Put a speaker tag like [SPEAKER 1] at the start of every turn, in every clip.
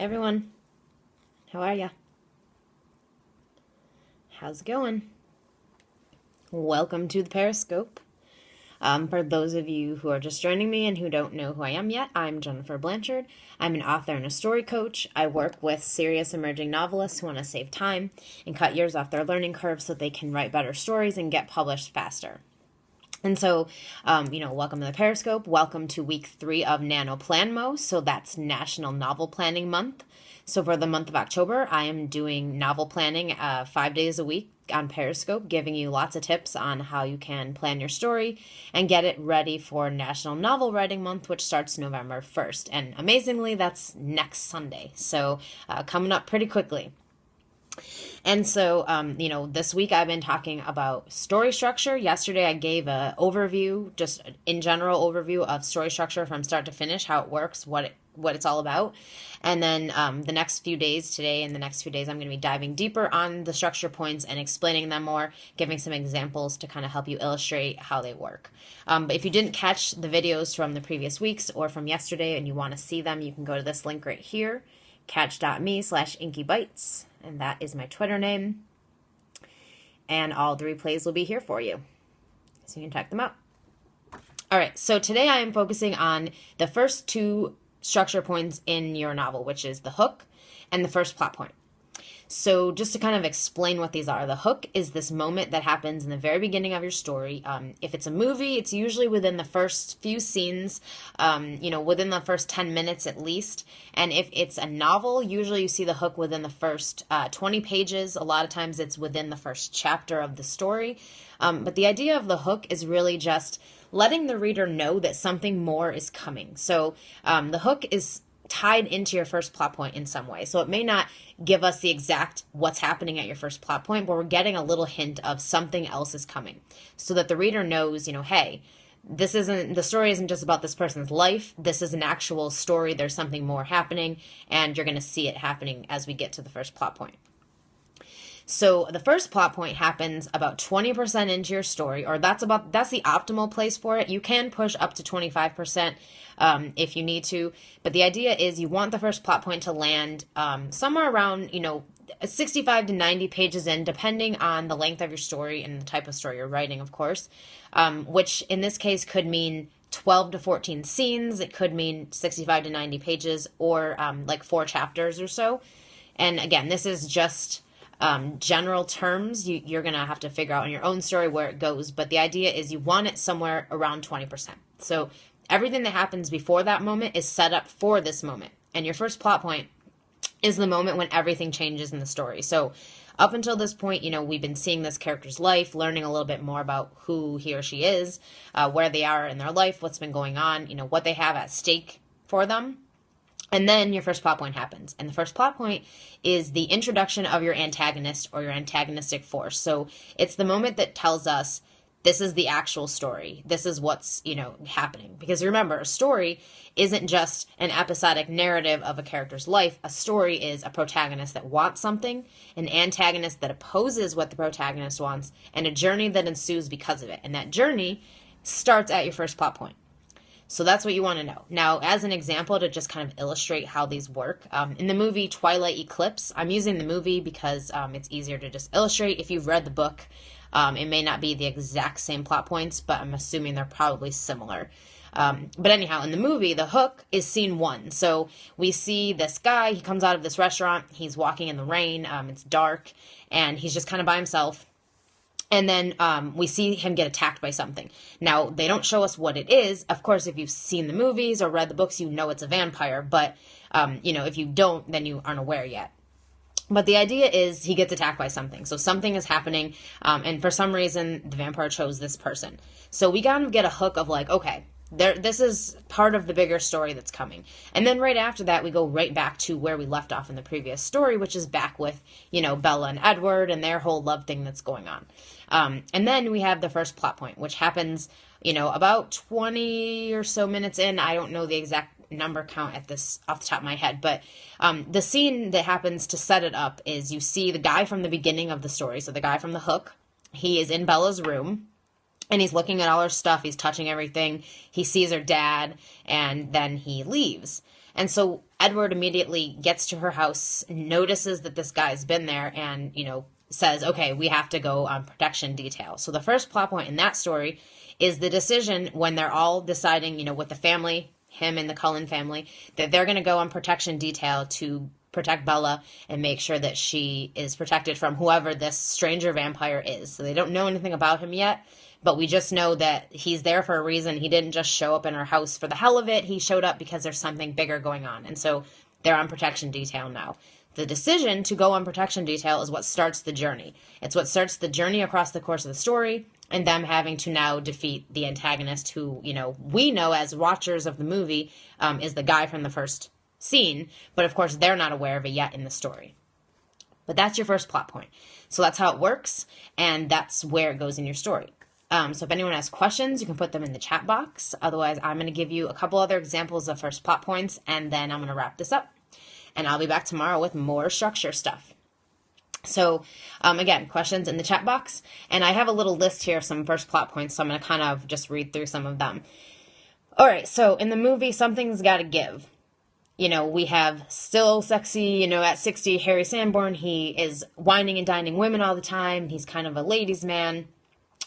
[SPEAKER 1] Hey everyone, how are ya? How's it going? Welcome to the Periscope. For those of you who are just joining me and who don't know who I am yet, I'm Jennifer Blanchard. I'm an author and a story coach. I work with serious emerging novelists who want to save time and cut years off their learning curve so they can write better stories and get published faster. And so, welcome to the Periscope. Welcome to week 3 of NaNoPlanMo. So that's National Novel Planning Month. So for the month of October, I am doing novel planning 5 days a week on Periscope, giving you lots of tips on how you can plan your story and get it ready for National Novel Writing Month, which starts November 1st. And amazingly, that's next Sunday. So coming up pretty quickly. And so, this week I've been talking about story structure. Yesterday I gave an overview, just in general overview of story structure from start to finish, how it works, what it's all about. And then the next few days, today and the next few days, I'm going to be diving deeper on the structure points and explaining them more, giving some examples to kind of help you illustrate how they work. But if you didn't catch the videos from the previous weeks or from yesterday and you want to see them, you can go to this link right here, catch.me/inkybites. And that is my Twitter name. And all the replays will be here for you, so you can check them out. All right, so today I am focusing on the first 2 structure points in your novel, which is the hook and the first plot point. So just to kind of explain what these are, the hook is this moment that happens in the very beginning of your story. If it's a movie, it's usually within the first few scenes, within the first 10 minutes at least. And if it's a novel, usually you see the hook within the first 20 pages. A lot of times it's within the first chapter of the story. But the idea of the hook is really just letting the reader know that something more is coming. So the hook is tied into your first plot point in some way. So it may not give us the exact what's happening at your first plot point, but we're getting a little hint of something else is coming so that the reader knows, hey, the story isn't just about this person's life. This is an actual story. There's something more happening, and you're going to see it happening as we get to the first plot point. So the first plot point happens about 20% into your story, or that's the optimal place for it. You can push up to 25% if you need to, but the idea is you want the first plot point to land somewhere around 65 to 90 pages in, depending on the length of your story and the type of story you're writing, of course, which in this case could mean 12 to 14 scenes. It could mean 65 to 90 pages, or like 4 chapters or so. And again, this is just general terms. You're going to have to figure out in your own story where it goes, but the idea is you want it somewhere around 20%. So everything that happens before that moment is set up for this moment. And your first plot point is the moment when everything changes in the story. So up until this point, we've been seeing this character's life, learning a little bit more about who he or she is, where they are in their life, what's been going on, what they have at stake for them. And then your first plot point happens. And the first plot point is the introduction of your antagonist or your antagonistic force. So it's the moment that tells us this is the actual story. This is what's, happening. Because remember, a story isn't just an episodic narrative of a character's life. A story is a protagonist that wants something, an antagonist that opposes what the protagonist wants, and a journey that ensues because of it. And that journey starts at your first plot point. So that's what you want to know. Now, as an example to just kind of illustrate how these work, in the movie Twilight, Eclipse, I'm using the movie because it's easier to just illustrate. If you've read the book, it may not be the exact same plot points, but I'm assuming they're probably similar. But anyhow, in the movie, the hook is scene 1. So we see this guy, he comes out of this restaurant, he's walking in the rain, it's dark, and he's just kind of by himself. And then we see him get attacked by something. Now, they don't show us what it is. Of course, if you've seen the movies or read the books, you know it's a vampire. But, if you don't, then you aren't aware yet. But the idea is he gets attacked by something. So something is happening. And for some reason, the vampire chose this person. So we kind of get a hook of like, okay, this is part of the bigger story that's coming. And then right after that, we go right back to where we left off in the previous story, which is back with, Bella and Edward and their whole love thing that's going on. And then we have the first plot point, which happens, about 20 or so minutes in. I don't know the exact number count at this off the top of my head, but the scene that happens to set it up is you see the guy from the beginning of the story. So the guy from the hook, he is in Bella's room. And he's looking at all her stuff. He's touching everything. He sees her dad, and then he leaves. And so Edward immediately gets to her house, notices that this guy's been there, and, says, okay, we have to go on protection detail. So the first plot point in that story is the decision when they're all deciding, with the family, him and the Cullen family, that they're going to go on protection detail to protect Bella and make sure that she is protected from whoever this stranger vampire is. So they don't know anything about him yet, but we just know that he's there for a reason. He didn't just show up in her house for the hell of it. He showed up because there's something bigger going on. And so they're on protection detail now. The decision to go on protection detail is what starts the journey. It's what starts the journey across the course of the story, and them having to now defeat the antagonist who, we know as watchers of the movie is the guy from the first scene, but of course they're not aware of it yet in the story. But that's your first plot point. So that's how it works, and that's where it goes in your story. So if anyone has questions, you can put them in the chat box. Otherwise, I'm going to give you a couple other examples of first plot points, and then I'm going to wrap this up. And I'll be back tomorrow with more structure stuff. So, again, questions in the chat box. And I have a little list here of some first plot points, so I'm going to kind of just read through some of them. All right, so in the movie, something's got to give. We have still sexy, at 60, Harry Sanborn. He is whining and dining women all the time. He's kind of a ladies' man.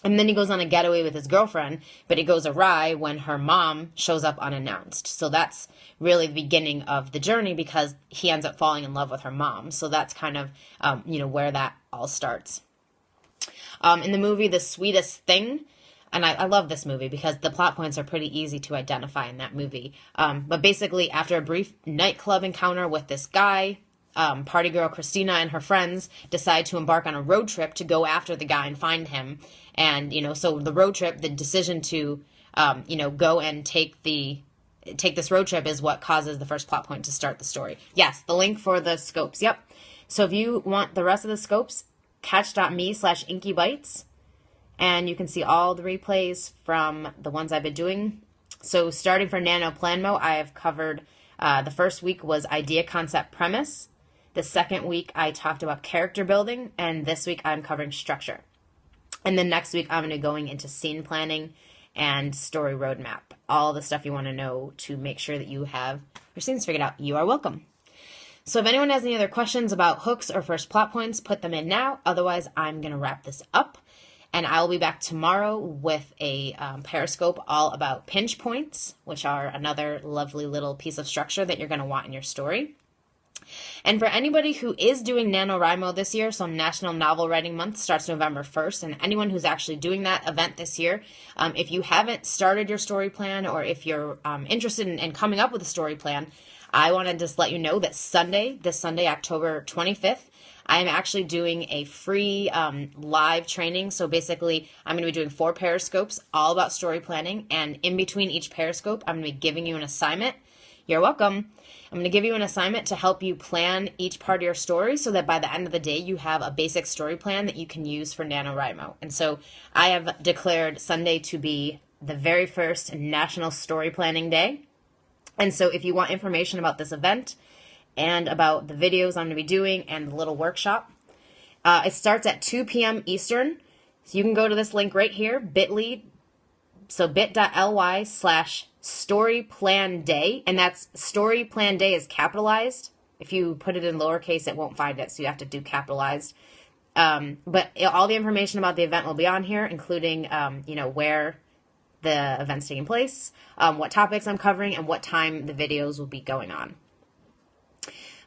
[SPEAKER 1] And then he goes on a getaway with his girlfriend, but it goes awry when her mom shows up unannounced. So that's really the beginning of the journey because he ends up falling in love with her mom. So that's kind of, where that all starts. In the movie, The Sweetest Thing, and I love this movie because the plot points are pretty easy to identify in that movie. But basically, after a brief nightclub encounter with this guy, party girl Christina and her friends decide to embark on a road trip to go after the guy and find him. And, so the road trip, the decision to, go and take this road trip is what causes the first plot point to start the story. Yes, the link for the scopes. Yep. So if you want the rest of the scopes, catch.me/inkybites, and you can see all the replays from the ones I've been doing. So starting for Nano Planmo, I have covered, the first week was idea, concept, premise. The second week, I talked about character building, and this week I'm covering structure. And then next week, I'm going to be going into scene planning and story roadmap. All the stuff you want to know to make sure that you have your scenes figured out. You are welcome. So if anyone has any other questions about hooks or first plot points, put them in now. Otherwise, I'm going to wrap this up. And I will be back tomorrow with a Periscope all about pinch points, which are another lovely little piece of structure that you're going to want in your story. And for anybody who is doing NaNoWriMo this year, so National Novel Writing Month starts November 1st, and anyone who's actually doing that event this year, if you haven't started your story plan or if you're interested in coming up with a story plan, I want to just let you know that this Sunday, October 25th, I am actually doing a free live training. So basically, I'm going to be doing 4 Periscopes all about story planning, and in between each Periscope, I'm going to be giving you an assignment. You're welcome. I'm going to give you an assignment to help you plan each part of your story so that by the end of the day, you have a basic story plan that you can use for NaNoWriMo. And so I have declared Sunday to be the very first National Story Planning Day. And so if you want information about this event and about the videos I'm going to be doing and the little workshop, it starts at 2 p.m. Eastern. So you can go to this link right here, bit.ly. So bit.ly/storyplanday, and that's story plan day is capitalized. If you put it in lowercase, it won't find it, so you have to do capitalized. But all the information about the event will be on here, including, where the event's taking place, what topics I'm covering, and what time the videos will be going on.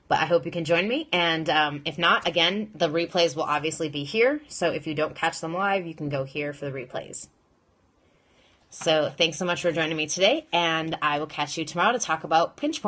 [SPEAKER 1] But I hope you can join me, and if not, again, the replays will obviously be here, so if you don't catch them live, you can go here for the replays. So thanks so much for joining me today, and I will catch you tomorrow to talk about pinch points.